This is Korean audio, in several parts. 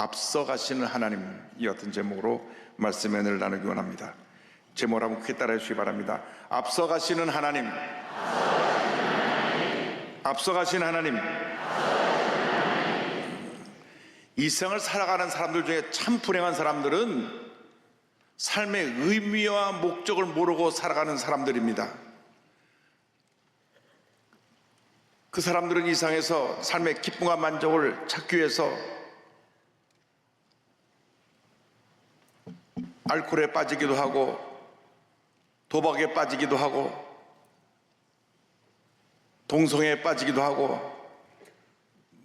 앞서가시는 하나님이었던 제목으로 말씀의 은혜를 나누기 원합니다. 제목을 한번 크게 따라해 주시기 바랍니다. 앞서가시는 하나님, 앞서가시는 하나님. 이 세상을 살아가는 사람들 중에 참 불행한 사람들은 삶의 의미와 목적을 모르고 살아가는 사람들입니다. 그 사람들은 이 세상에서 삶의 기쁨과 만족을 찾기 위해서 알코올에 빠지기도 하고 도박에 빠지기도 하고 동성애에 빠지기도 하고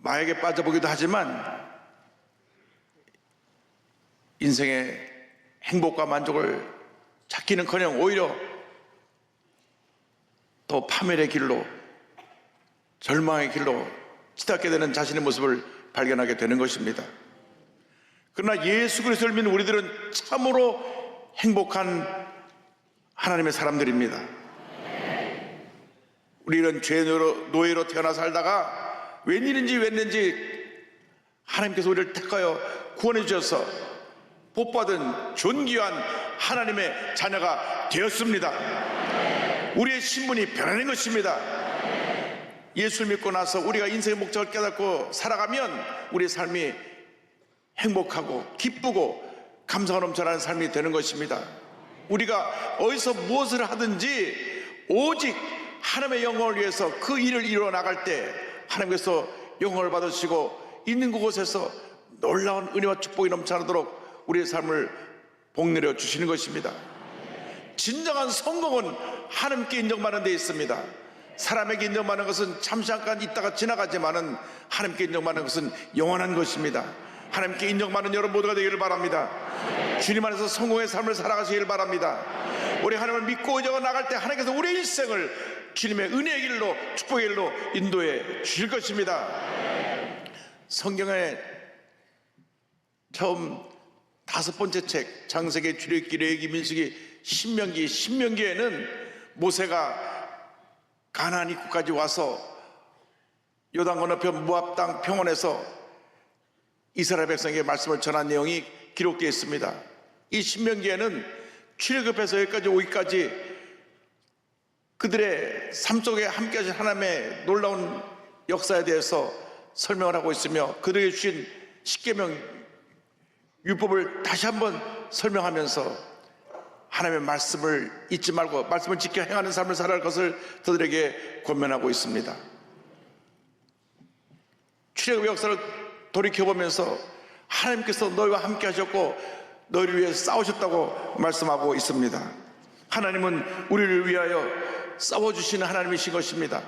마약에 빠져보기도 하지만 인생의 행복과 만족을 찾기는커녕 오히려 더 파멸의 길로, 절망의 길로 치닫게 되는 자신의 모습을 발견하게 되는 것입니다. 그러나 예수 그리스도를 믿는 우리들은 참으로 행복한 하나님의 사람들입니다. 우리는 죄 노예로 태어나 살다가 웬일인지 하나님께서 우리를 택하여 구원해 주셔서 복받은 존귀한 하나님의 자녀가 되었습니다. 우리의 신분이 변하는 것입니다. 예수를 믿고 나서 우리가 인생의 목적을 깨닫고 살아가면 우리의 삶이 행복하고 기쁘고 감사가 넘쳐나는 삶이 되는 것입니다. 우리가 어디서 무엇을 하든지 오직 하나님의 영광을 위해서 그 일을 이루어 나갈 때 하나님께서 영광을 받으시고 있는 그곳에서 놀라운 은혜와 축복이 넘쳐나도록 우리의 삶을 복내려 주시는 것입니다. 진정한 성공은 하나님께 인정받는 데 있습니다. 사람에게 인정받는 것은 잠시 잠깐 있다가 지나가지만은 하나님께 인정받는 것은 영원한 것입니다. 하나님께 인정받는 여러분 모두가 되기를 바랍니다. 주님 안에서 성공의 삶을 살아가시길 바랍니다. 우리 하나님을 믿고 의지하고 나갈 때 하나님께서 우리의 일생을 주님의 은혜의 길로, 축복의 길로 인도해 주실 것입니다. 성경의 처음 5번째 책 창세기, 출애굽기, 레위기, 민수기, 신명기에는 모세가 가나안 입구까지 와서 요단 건너편 모압 땅 평원에서 이스라엘 백성에게 말씀을 전한 내용이 기록되어 있습니다. 이 신명기에는 출애굽해서 여기까지 오기까지 그들의 삶 속에 함께 하신 하나님의 놀라운 역사에 대해서 설명을 하고 있으며 그들에게 주신 십계명 율법을 다시 한번 설명하면서 하나님의 말씀을 잊지 말고 말씀을 지켜 행하는 삶을 살아갈 것을 그들에게 권면하고 있습니다. 출애굽의 역사를 돌이켜보면서 하나님께서 너희와 함께 하셨고 너희를 위해 싸우셨다고 말씀하고 있습니다. 하나님은 우리를 위하여 싸워주시는 하나님이신 것입니다.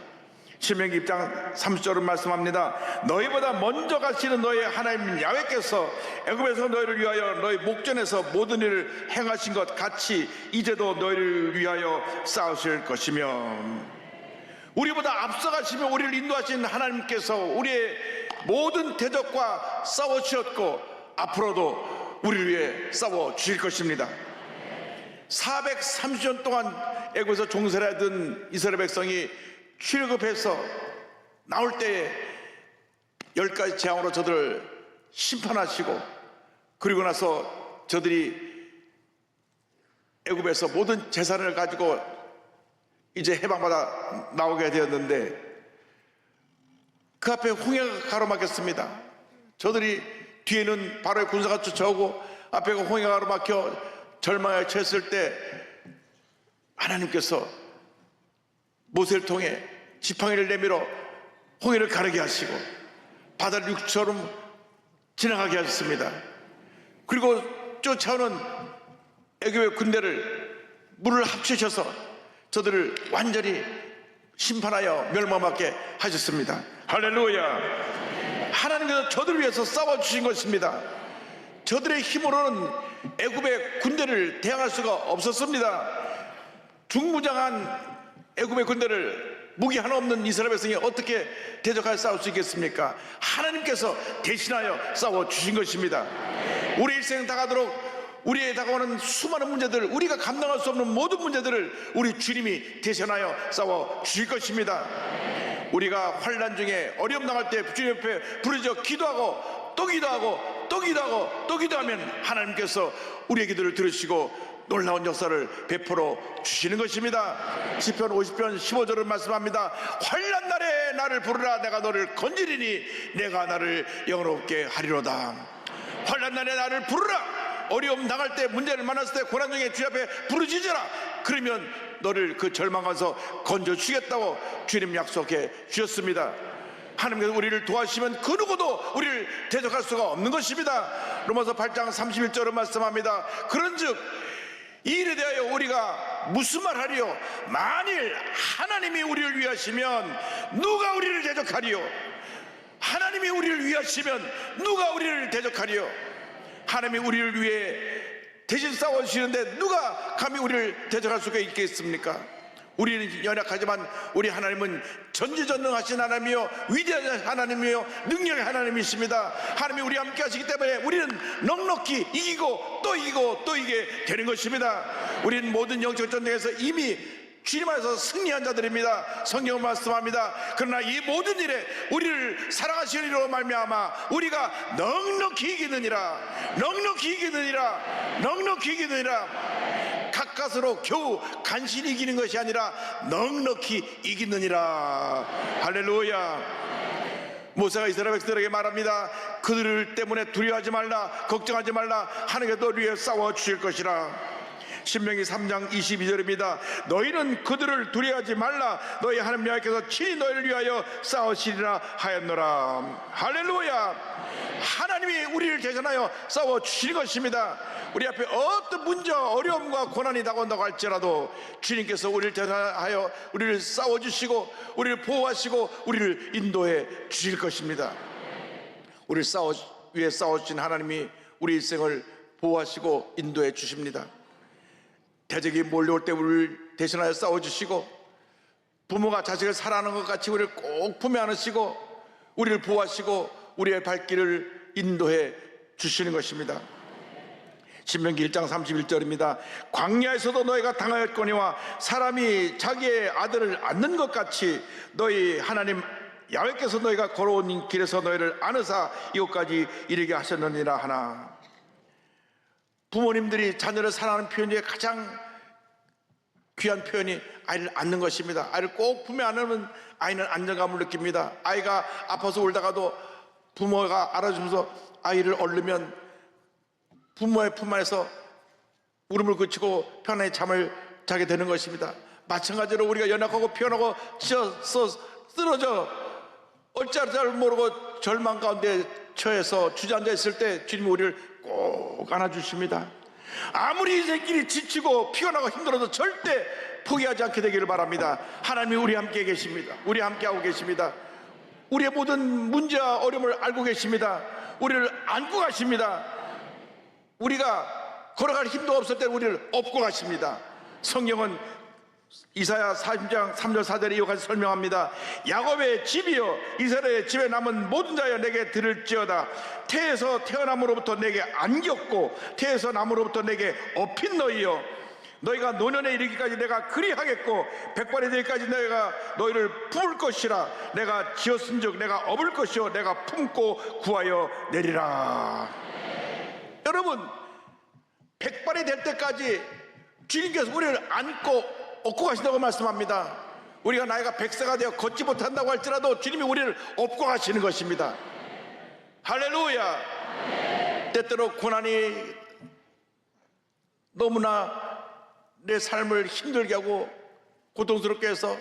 신명기 1장 30절은 말씀합니다. 너희보다 먼저 가시는 너희 하나님 야훼께서 애굽에서 너희를 위하여 너희 목전에서 모든 일을 행하신 것 같이 이제도 너희를 위하여 싸우실 것이며, 우리보다 앞서가시며 우리를 인도하신 하나님께서 우리의 모든 대적과 싸워주셨고 앞으로도 우리를 위해 싸워주실 것입니다. 430년 동안 애굽에서 종살이 하던 이스라엘 백성이 출애굽해서 나올 때에 10가지 재앙으로 저들을 심판하시고 그리고 나서 저들이 애굽에서 모든 재산을 가지고 이제 해방받아 나오게 되었는데 그 앞에 홍해가 가로막혔습니다. 저들이 뒤에는 바로의 군사가 쫓아오고 앞에 홍해가 가로막혀 절망에 처했을 때 하나님께서 모세를 통해 지팡이를 내밀어 홍해를 가르게 하시고 바다를 육처럼 지나가게 하셨습니다. 그리고 쫓아오는 애굽의 군대를 물을 합치셔서 저들을 완전히 심판하여 멸망받게 하셨습니다. 할렐루야. 하나님께서 저들을 위해서 싸워주신 것입니다. 저들의 힘으로는 애굽의 군대를 대항할 수가 없었습니다. 중무장한 애굽의 군대를 무기 하나 없는 이스라엘 백성이 어떻게 대적하여 싸울 수 있겠습니까? 하나님께서 대신하여 싸워주신 것입니다. 우리 일생 다가도록 우리에 다가오는 수많은 문제들, 우리가 감당할 수 없는 모든 문제들을 우리 주님이 대신하여 싸워주실 것입니다. 우리가 환난 중에 어려움 당할 때 주님 옆에 부르짖어 기도하고 또 기도하고 또 기도하고 또 기도하면 하나님께서 우리의 기도를 들으시고 놀라운 역사를 베풀어 주시는 것입니다. 시편 50편 15절을 말씀합니다. 환난 날에 나를 부르라. 내가 너를 건지리니 내가 나를 영원롭게 하리로다. 환난 날에 나를 부르라. 어려움 당할 때, 문제를 만났을 때, 고난 중에 주 앞에 부르짖으라. 그러면 너를 그 절망에서 건져주겠다고 주님 약속해 주셨습니다. 하나님께서 우리를 도와주시면 그 누구도 우리를 대적할 수가 없는 것입니다. 로마서 8장 31절을 말씀합니다. 그런즉 이 일에 대하여 우리가 무슨 말 하리요? 만일 하나님이 우리를 위하시면 누가 우리를 대적하리요? 하나님이 우리를 위하시면 누가 우리를 대적하리요? 하나님이 우리를 위해 대신 싸워주시는데 누가 감히 우리를 대적할 수가 있겠습니까? 우리는 연약하지만 우리 하나님은 전지전능하신 하나님이요 위대한 하나님이요 능력의 하나님이십니다. 하나님이 우리와 함께 하시기 때문에 우리는 넉넉히 이기고 또 이기고 또 이기게 되는 것입니다. 우리는 모든 영적 전쟁에서 이미 주님 안에서 승리한 자들입니다. 성경은 말씀합니다. 그러나 이 모든 일에 우리를 사랑하시는 이로 말미암아 우리가 넉넉히 이기느니라, 넉넉히 이기느니라, 넉넉히 이기느니라. 가까스로 겨우 간신히 이기는 것이 아니라 넉넉히 이기느니라. 할렐루야. 모세가 이스라엘 백성들에게 말합니다. 그들 때문에 두려워하지 말라, 걱정하지 말라. 하나님께서 너를 위해 싸워 주실 것이라. 신명기 3장 22절입니다. 너희는 그들을 두려워하지 말라. 너희 하나님 여호와께서 친히 너희를 위하여 싸우시리라 하였노라. 할렐루야. 하나님이 우리를 대전하여 싸워주시는 것입니다. 우리 앞에 어떤 문제와 어려움과 고난이 다가온다고 할지라도 주님께서 우리를 대전하여 우리를 싸워주시고 우리를 보호하시고 우리를 인도해 주실 것입니다. 우리를 위해 싸워주신 하나님이 우리 일생을 보호하시고 인도해 주십니다. 대적이 몰려올 때 우리를 대신하여 싸워주시고 부모가 자식을 사랑하는 것 같이 우리를 꼭 품에 안으시고 우리를 보호하시고 우리의 발길을 인도해 주시는 것입니다. 신명기 1장 31절입니다. 광야에서도 너희가 당하였거니와 사람이 자기의 아들을 안는 것 같이 너희 하나님 야훼께서 너희가 걸어온 길에서 너희를 안으사 이곳까지 이르게 하셨느니라 하나. 부모님들이 자녀를 사랑하는 표현 중에 가장 귀한 표현이 아이를 안는 것입니다. 아이를 꼭 품에 안으면 아이는 안정감을 느낍니다. 아이가 아파서 울다가도 부모가 알아주면서 아이를 얼르면 부모의 품 안에서 울음을 그치고 편안히 잠을 자게 되는 것입니다. 마찬가지로 우리가 연약하고 피곤하고 지쳐서 쓰러져 어찌할 줄 모르고 절망 가운데 처해서 주저앉아 있을 때 주님이 우리를 꼭 안아주십니다. 아무리 인생길이 지치고 피곤하고 힘들어도 절대 포기하지 않게 되기를 바랍니다. 하나님이 우리 함께 계십니다. 우리 함께하고 계십니다. 우리의 모든 문제와 어려움을 알고 계십니다. 우리를 안고 가십니다. 우리가 걸어갈 힘도 없을 때 우리를 업고 가십니다. 성경은 이사야 40장 3절 4절에 이와 같이 설명합니다. 야곱의 집이여 이스라엘의 집에 남은 모든 자여 내게 들을지어다. 태에서 태어남으로부터 내게 안겼고 태에서 남으로부터 내게 업힌 너희여 너희가 노년에 이르기까지 내가 그리하겠고 백발이 되기까지 내가 너희를 품을 것이라. 내가 지었은즉 내가 업을 것이요 내가 품고 구하여 내리라. 여러분 백발이 될 때까지 주님께서 우리를 안고 업고 가신다고 말씀합니다. 우리가 나이가 100세가 되어 걷지 못한다고 할지라도 주님이 우리를 업고 가시는 것입니다. 할렐루야. 때때로 고난이 너무나 내 삶을 힘들게 하고 고통스럽게 해서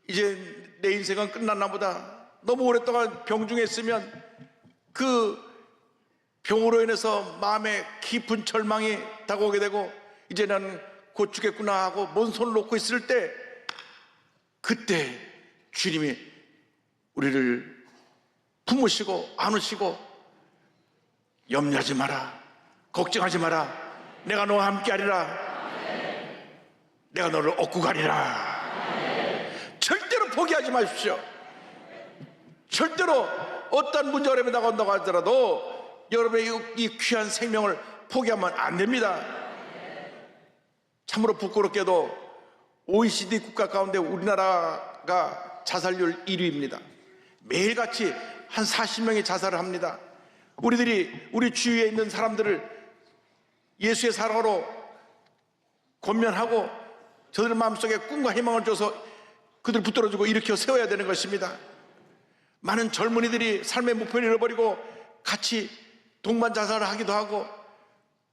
이제 내 인생은 끝났나 보다. 너무 오랫동안 병중에 있으면 그 병으로 인해서 마음에 깊은 절망이 다가오게 되고 이제 나는 곧 죽겠구나 하고 먼 손을 놓고 있을 때 그때 주님이 우리를 품으시고 안으시고 염려하지 마라, 걱정하지 마라, 내가 너와 함께 하리라, 내가 너를 업고 가리라. 절대로 포기하지 마십시오. 절대로 어떤 문제 어려움이 나온다고 하더라도 여러분의 이 귀한 생명을 포기하면 안 됩니다. 참으로 부끄럽게도 OECD 국가 가운데 우리나라가 자살률 1위입니다. 매일같이 한 40명이 자살을 합니다. 우리 주위에 있는 사람들을 예수의 사랑으로 권면하고 저들 마음속에 꿈과 희망을 줘서 그들 붙들어주고 일으켜 세워야 되는 것입니다. 많은 젊은이들이 삶의 목표를 잃어버리고 같이 동반 자살을 하기도 하고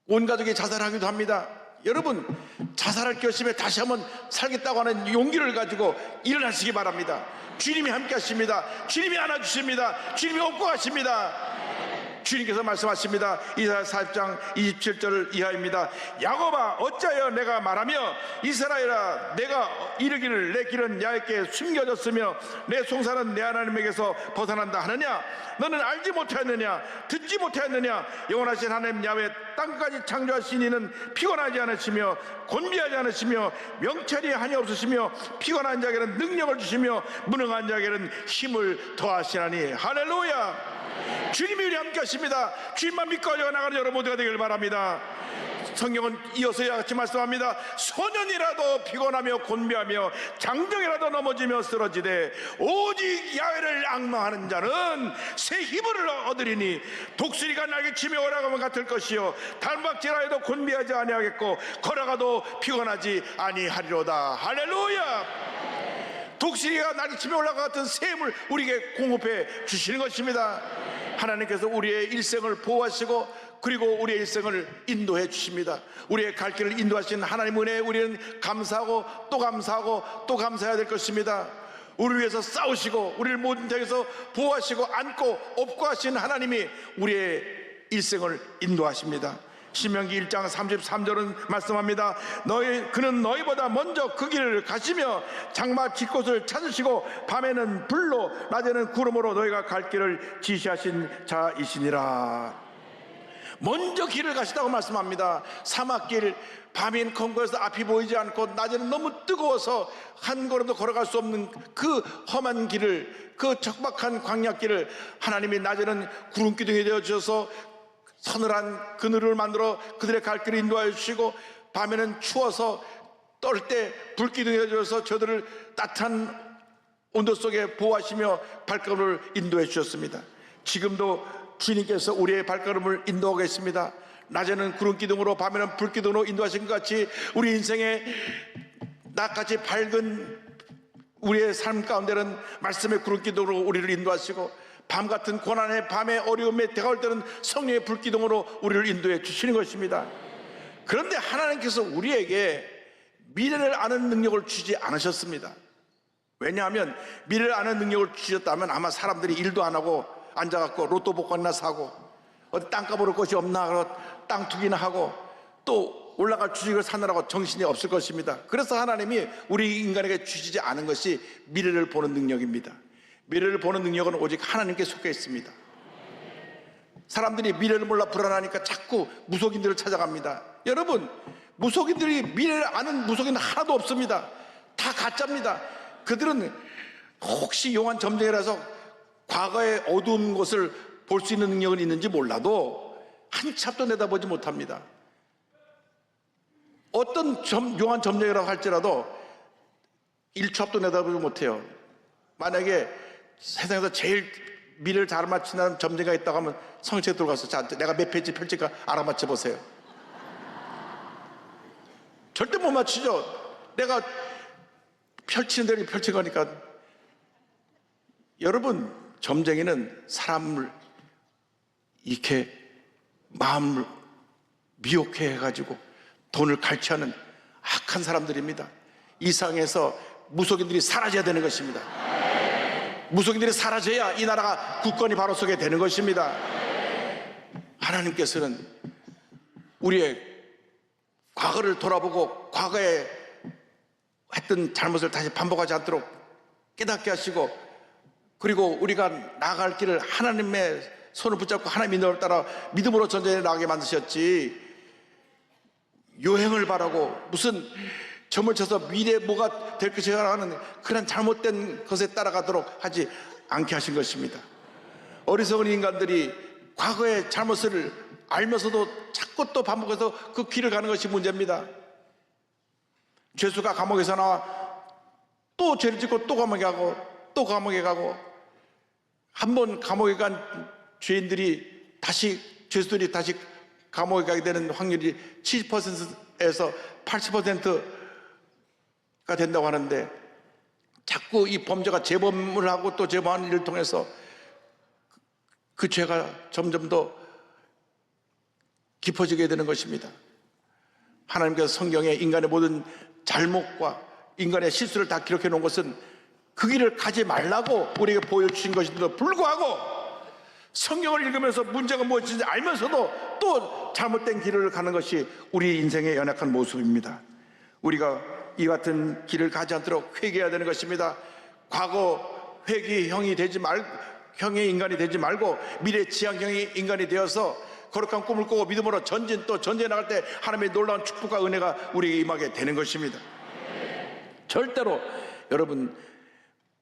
온 가족이 자살하기도 합니다. 여러분, 자살할 결심에 다시 한번 살겠다고 하는 용기를 가지고 일어나시기 바랍니다. 주님이 함께 하십니다. 주님이 안아주십니다. 주님이 업고 가십니다. 주님께서 말씀하십니다. 이사야 40장 27절 이하입니다. 야곱아, 어찌하여 내가 말하며 이스라엘아, 내가 이르기를 내 길은 야곱께 숨겨졌으며 내 송사는 내 하나님에게서 벗어난다 하느냐? 너는 알지 못하였느냐? 듣지 못하였느냐? 영원하신 하나님 야훼 땅까지 창조하신 이는 피곤하지 않으시며 곤비하지 않으시며 명철이 한이 없으시며 피곤한 자에게는 능력을 주시며 무능한 자에게는 힘을 더하시나니. 할렐루야. 주님이 우리 함께 하십니다. 주님만 믿고 나가는 여러분 모두가 되길 바랍니다. 성경은 이어서 이와 같이 말씀합니다. 소년이라도 피곤하며 곤비하며 장정이라도 넘어지며 쓰러지되 오직 야훼를 앙망하는 자는 새 힘을 얻으리니 독수리가 날개치며 오라가면 같을 것이요 단박질하여도 곤비하지 아니하겠고 걸어가도 피곤하지 아니하리로다. 할렐루야. 독수리가 날개치며 올라가 같은 새 힘을 우리에게 공급해 주시는 것입니다. 하나님께서 우리의 일생을 보호하시고 그리고 우리의 일생을 인도해 주십니다. 우리의 갈 길을 인도하신 하나님 은혜에 우리는 감사하고 또 감사하고 또 감사해야 될 것입니다. 우리를 위해서 싸우시고 우리를 모든 데에서 보호하시고 안고 업고 하신 하나님이 우리의 일생을 인도하십니다. 신명기 1장 33절은 말씀합니다. 그는 너희보다 먼저 그 길을 가시며 장마 깃곳을 찾으시고 밤에는 불로 낮에는 구름으로 너희가 갈 길을 지시하신 자이시니라. 먼저 길을 가시다고 말씀합니다. 사막길, 밤인 검거에서 앞이 보이지 않고 낮에는 너무 뜨거워서 한 걸음도 걸어갈 수 없는 그 험한 길을, 그 척박한 광야길을 하나님이 낮에는 구름기둥이 되어주셔서 서늘한 그늘을 만들어 그들의 갈 길을 인도하여 주시고 밤에는 추워서 떨 때 불기둥이 되어줘서 저들을 따뜻한 온도 속에 보호하시며 발걸음을 인도해 주셨습니다. 지금도 주님께서 우리의 발걸음을 인도하고 계십니다. 낮에는 구름기둥으로 밤에는 불기둥으로 인도하신 것 같이 우리 인생의 낮같이 밝은 우리의 삶 가운데는 말씀의 구름기둥으로 우리를 인도하시고 밤같은 고난의 밤의 어려움에 다가올 때는 성령의 불기둥으로 우리를 인도해 주시는 것입니다. 그런데 하나님께서 우리에게 미래를 아는 능력을 주지 않으셨습니다. 왜냐하면 미래를 아는 능력을 주셨다면 아마 사람들이 일도 안 하고 앉아갖고 로또 복권이나 사고 어디 땅값 오를 것이 없나 땅 투기나 하고 또 올라갈 주식을 사느라고 정신이 없을 것입니다. 그래서 하나님이 우리 인간에게 주시지 않은 것이 미래를 보는 능력입니다. 미래를 보는 능력은 오직 하나님께 속해 있습니다. 사람들이 미래를 몰라 불안하니까 자꾸 무속인들을 찾아갑니다. 여러분, 무속인들이 미래를 아는 무속인은 하나도 없습니다. 다 가짜입니다. 그들은 혹시 용한 점쟁이라서 과거의 어두운 것을 볼 수 있는 능력은 있는지 몰라도 한 치 앞도 내다보지 못합니다. 어떤 용한 점쟁이라고 할지라도 1초 앞도 내다보지 못해요. 만약에 세상에서 제일 미래를 잘 맞추는 점쟁이가 있다고 하면 성경책에 들어가서 자, 내가 몇 페이지 펼칠까 알아맞혀 보세요. 절대 못 맞추죠. 내가 펼치는 대로 펼칠 거니까. 여러분, 점쟁이는 사람을 이렇게 마음을 미혹해 해가지고 돈을 갈취하는 악한 사람들입니다. 이 세상에서 무속인들이 사라져야 되는 것입니다. 무속인들이 사라져야 이 나라가 국권이 바로 서게 되는 것입니다. 하나님께서는 우리의 과거를 돌아보고 과거에 했던 잘못을 다시 반복하지 않도록 깨닫게 하시고 그리고 우리가 나아갈 길을 하나님의 손을 붙잡고 하나님의 인도를 따라 믿음으로 전전에 나가게 만드셨지 요행을 바라고 무슨 점을 쳐서 미래에 뭐가 될 것이라 하는 그런 잘못된 것에 따라가도록 하지 않게 하신 것입니다. 어리석은 인간들이 과거의 잘못을 알면서도 자꾸 또 반복해서 그 길을 가는 것이 문제입니다. 죄수가 감옥에서 나와 또 죄를 짓고 또 감옥에 가고 또 감옥에 가고 한 번 감옥에 간 죄인들이 죄수들이 다시 감옥에 가게 되는 확률이 70%에서 80%가 된다고 하는데, 자꾸 이 범죄가 재범을 하고 또 재범하는 일을 통해서 그 죄가 점점 더 깊어지게 되는 것입니다. 하나님께서 성경에 인간의 모든 잘못과 인간의 실수를 다 기록해 놓은 것은 그 길을 가지 말라고 우리에게 보여주신 것인데도 불구하고, 성경을 읽으면서 문제가 무엇인지 알면서도 또 잘못된 길을 가는 것이 우리 인생의 연약한 모습입니다. 우리가 이 같은 길을 가지 않도록 회개해야 되는 것입니다. 과거 회귀형이 되지 형의 인간이 되지 말고 미래 지향형의 인간이 되어서 거룩한 꿈을 꾸고 믿음으로 또 전진해 나갈 때 하나님의 놀라운 축복과 은혜가 우리에게 임하게 되는 것입니다. 절대로 여러분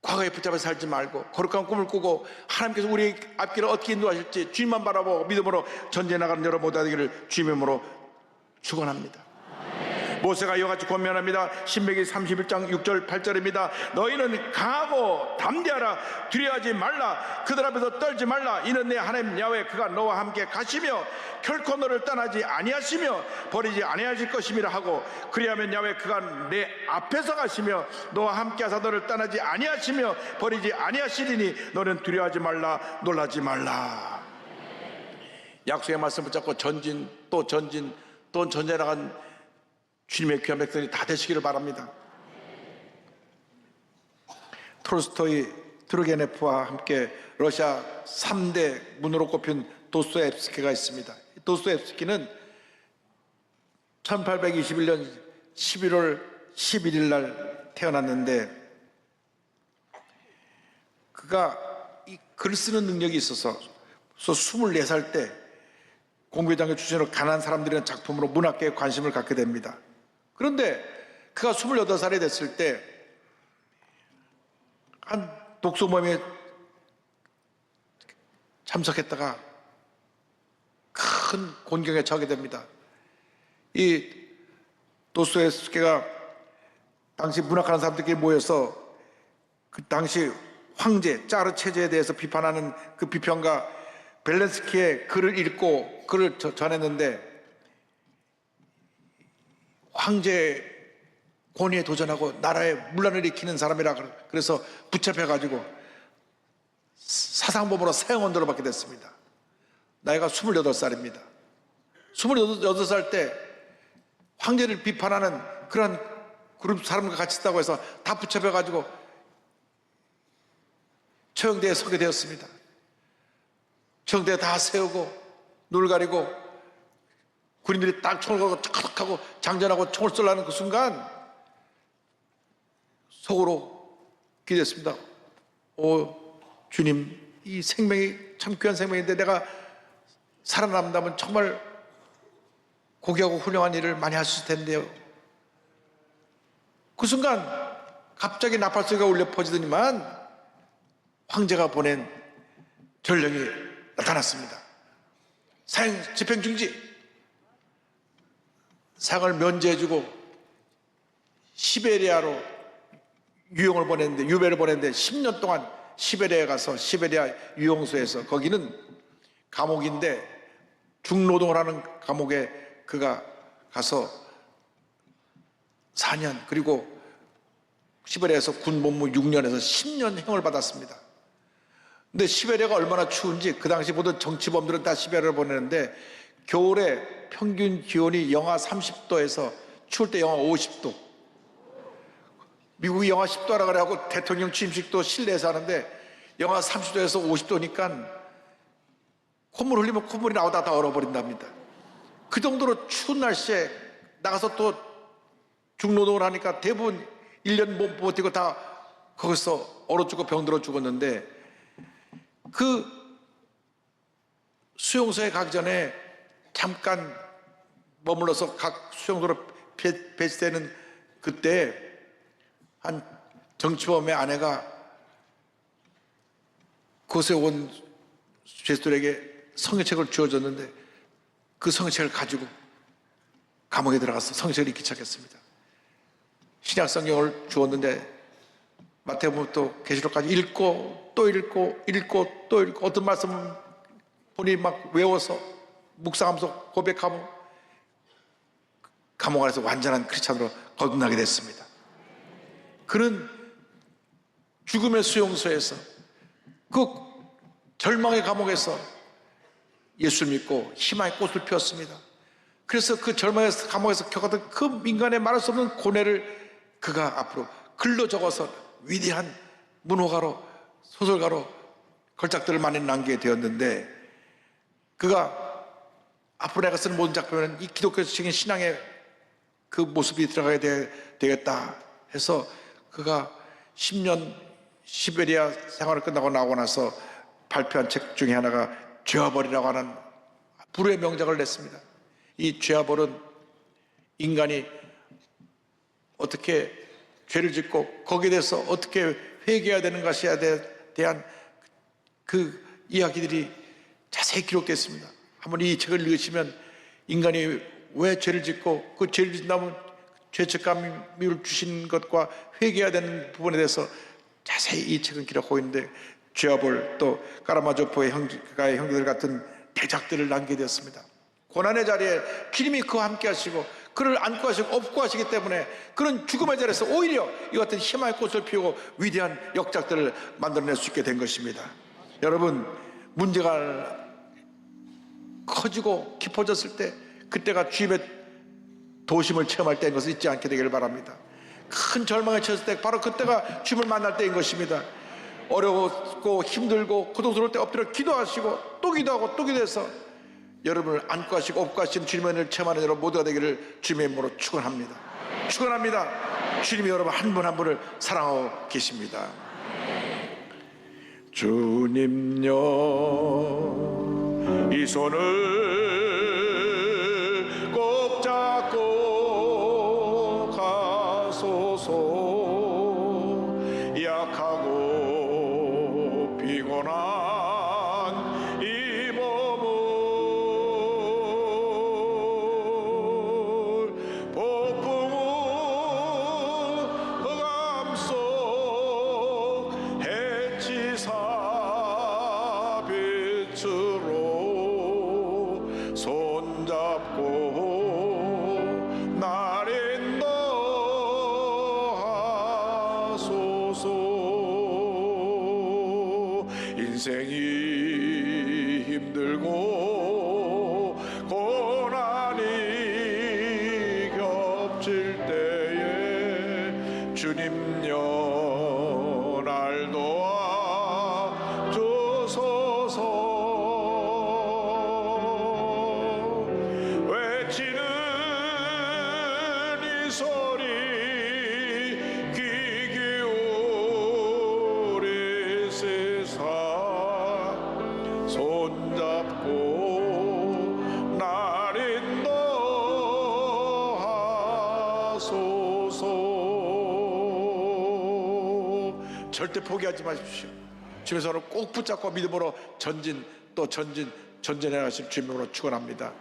과거에 붙잡아 살지 말고 거룩한 꿈을 꾸고 하나님께서 우리의 앞길을 어떻게 인도하실지 주님만 바라보고 믿음으로 전진해 나가는 여러분 모두 되기를 주님의 이름으로 축원합니다. 모세가 이와 같이 권면합니다. 신명기 31장 6절 8절입니다. 너희는 강하고 담대하라. 두려워하지 말라. 그들 앞에서 떨지 말라. 이는 내 하나님 야훼 그가 너와 함께 가시며 결코 너를 떠나지 아니하시며 버리지 아니하실 것임이라 하고, 그리하면 야훼 그가 내 앞에서 가시며 너와 함께 하사 너를 떠나지 아니하시며 버리지 아니하시리니 너는 두려워하지 말라. 놀라지 말라. 약속의 말씀 붙잡고 전진 또 전진해 나간 주님의 귀한 백성이 다 되시기를 바랍니다. 톨스토이, 투르게네프와 함께 러시아 3대 문으로 꼽힌 도스토옙스키가 있습니다. 도스토옙스키는 1821년 11월 11일 날 태어났는데, 그가 이 글 쓰는 능력이 있어서 24살 때 공교장교 출신으로 가난한 사람들이라는 작품으로 문학계에 관심을 갖게 됩니다. 그런데 그가 28살이 됐을 때 한 독서 모임에 참석했다가 큰 곤경에 처하게 됩니다. 이 도스토옙스키가 당시 문학하는 사람들끼리 모여서 그 당시 황제 짜르 체제에 대해서 비판하는 그 비평가 벨렌스키의 글을 읽고 글을 전했는데, 황제 권위에 도전하고 나라에 문란을 일으키는 사람이라 그래서 붙잡혀가지고 사상범으로 사형언도를 받게 됐습니다. 나이가 28살입니다. 28살 때 황제를 비판하는 그런 그룹 사람과 같이 있다고 해서 다 붙잡혀가지고 처형대에 서게 되었습니다. 처형대에 다 세우고 눈을 가리고 군인들이 딱 총을 걸고 탁탁 하고 장전하고 총을 쏠라는 그 순간 속으로 기도했습니다. 주님, 이 생명이 참 귀한 생명인데 내가 살아남는다면 정말 고귀하고 훌륭한 일을 많이 할 수 있을 텐데요. 그 순간 갑자기 나팔 소리가 울려 퍼지더니만 황제가 보낸 전령이 나타났습니다. 사형 집행 중지, 상을 면제해주고 시베리아로 유배를 보냈는데 10년 동안 시베리아에 가서 시베리아 유용소에서, 거기는 감옥인데 중노동을 하는 감옥에 그가 가서 4년, 그리고 시베리아에서 군복무 6년에서 10년 형을 받았습니다. 근데 시베리아가 얼마나 추운지 그 당시 모든 정치범들은 다 시베리아를 보내는데 겨울에 평균 기온이 영하 30도에서 추울 때 영하 50도, 미국이 영하 10도라 그래갖고 대통령 취임식도 실내에서 하는데 영하 30도에서 50도니까 콧물 흘리면 콧물이 나오다 다 얼어버린답니다. 그 정도로 추운 날씨에 나가서 또 중노동을 하니까 대부분 1년 못 버티고 다 거기서 얼어 죽고 병들어 죽었는데, 그 수용소에 가기 전에 잠깐 머물러서 각 수용소로 배치되는 그때 한 정치범의 아내가 그곳에 온 죄수들에게 성경책을 주어줬는데 그 성경책을 가지고 감옥에 들어가서 성경책을 읽기 시작했습니다. 신약 성경을 주었는데 마태복음부터 계시록까지 읽고 또 읽고 읽고 또 읽고 어떤 말씀은 본인이 막 외워서 묵상하면서 고백하고 감옥 안에서 완전한 크리스찬으로 거듭나게 됐습니다. 그는 죽음의 수용소에서 그 절망의 감옥에서 예수를 믿고 희망의 꽃을 피웠습니다. 그래서 그 절망의 감옥에서 겪었던 그 인간의 말할 수 없는 고뇌를 그가 앞으로 글로 적어서 위대한 문호가로 소설가로 걸작들을 많이 남기게 되었는데, 그가 앞으로 내가 쓰는 모든 작품에는 이 기독교적인 신앙의 그 모습이 들어가야 되겠다 해서 그가 10년 시베리아 생활을 끝나고 나오고 나서 발표한 책 중에 하나가 죄와벌이라고 하는 불후의 명작을 냈습니다. 이 죄와벌은 인간이 어떻게 죄를 짓고 거기에 대해서 어떻게 회개해야 되는 것에 대한 그 이야기들이 자세히 기록되어 있습니다. 한번 이 책을 읽으시면 인간이 왜 죄를 짓고 그 죄를 짓다면 죄책감을 주신 것과 회개해야 되는 부분에 대해서 자세히 이 책은 기록하고 있는데, 죄와벌 또 까라마조포의 형제들 같은 대작들을 남기게 되었습니다. 고난의 자리에 주님이 그와 함께 하시고 그를 안고 하시고 업고 하시기 때문에 그는 죽음의 자리에서 오히려 이 같은 희망의 꽃을 피우고 위대한 역작들을 만들어낼 수 있게 된 것입니다. 여러분, 문제가 커지고 깊어졌을 때 그때가 주님의 도심을 체험할 때인 것을 잊지 않게 되기를 바랍니다. 큰 절망에 처했을 때 바로 그때가 주님을 만날 때인 것입니다. 어렵고 힘들고 고통스러울 때 엎드려 기도하시고 또 기도하고 또 기도해서 여러분을 안고 하시고 업고 하시는 주님의 은혜를 체험하는 여러분 모두가 되기를 주님의 이름으로 축원합니다. 축원합니다. 주님이 여러분 한 분 한 분을 사랑하고 계십니다. 주님여, 이 손을 꼭 잡고 가소서. 약하고 피곤한 이 몸을 폭풍우 흑암 속 해치사 빛으로 손잡고 날 인도하소서. 인생이 힘들고 고난이 겹칠 때에 주님여 날 도와 주소서. 외치는 이 소리 귀 기울이시사. 손잡고 날 인도하소서. 절대 포기하지 마십시오. 주님의 손을 꼭 붙잡고 믿음으로 전진해 가실 주님으로 축원합니다.